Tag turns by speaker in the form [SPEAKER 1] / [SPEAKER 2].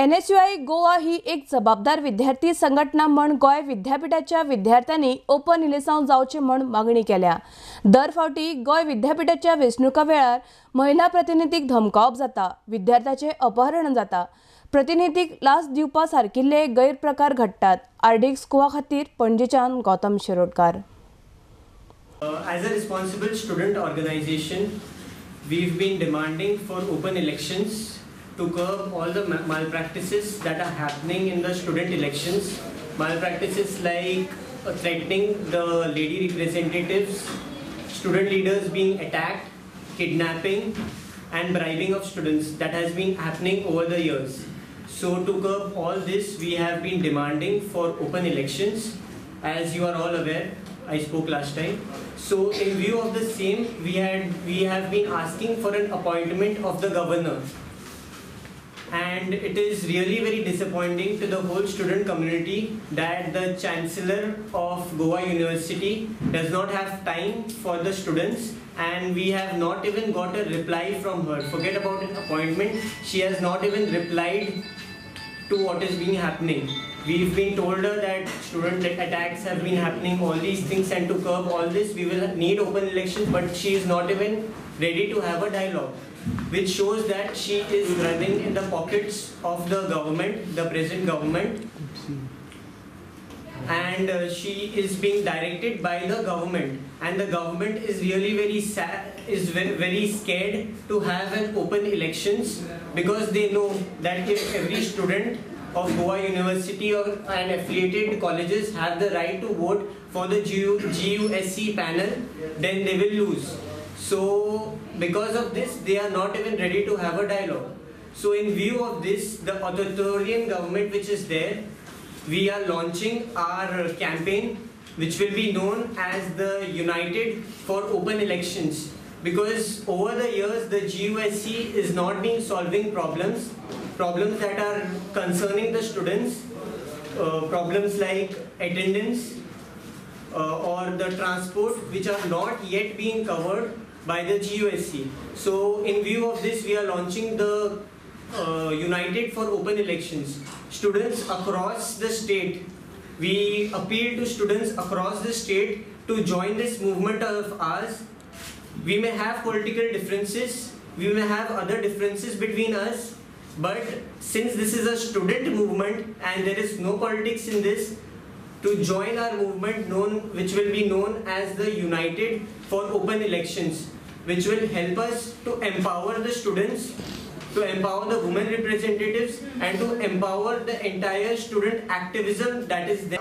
[SPEAKER 1] NSUI Goa ही एक जबाबदार विद्यार्थी संघटना म्हण गोय विद्यापीठाच्या विद्यार्थ्यांनी ओपन इलेक्शन जावचे म्हण मागणी केल्या। दर फावटी गोय विद्यापीठाच्या वेंचणुका वेळार महिला प्रतिनिधीक धमकावप जाता, विद्यार्थ्याचे अपहरण जाता, प्रतिनिधीक लाच दिवपा सारकिल्ले गैरप्रकार घडटात। आरडीएक्स गोवा खातीर पणजेच्यान Gautam Shirodkar.
[SPEAKER 2] As a responsible student organization, we've been demanding for open elections to curb all the malpractices that are happening in the student elections. Malpractices like threatening the lady representatives, student leaders being attacked, kidnapping and bribing of students that has been happening over the years. So to curb all this, we have been demanding for open elections. As you are all aware, I spoke last time. So in view of the same, we have been asking for an appointment of the governor. And it is really very disappointing to the whole student community that the Chancellor of Goa University does not have time for the students, and we have not even got a reply from her. Forget about an appointment, she has not even replied to what is being happening. We've been told her that student attacks have been happening, all these things, and to curb all this we will need open elections, but she is not even ready to have a dialogue, which shows that she is running in the pockets of the government, the present government, and she is being directed by the government, and the government is really very very scared to have an open elections, because they know that if every student of Goa University and affiliated colleges have the right to vote for the GUSC panel, then they will lose. So because of this, they are not even ready to have a dialogue. So in view of this, the authoritarian government which is there, we are launching our campaign, which will be known as the United for Open Elections, because over the years the GUSC is not being solving problems that are concerning the students, problems like attendance or the transport, which are not yet being covered by the GUSC. So in view of this, we are launching the United for Open Elections. Students across the state, we appeal to students across the state to join this movement of ours. We may have political differences, we may have other differences between us, but since this is a student movement and there is no politics in this, to join our movement which will be known as the United for Open Elections, which will help us to empower the students, to empower the women representatives, and to empower the entire student activism that is there.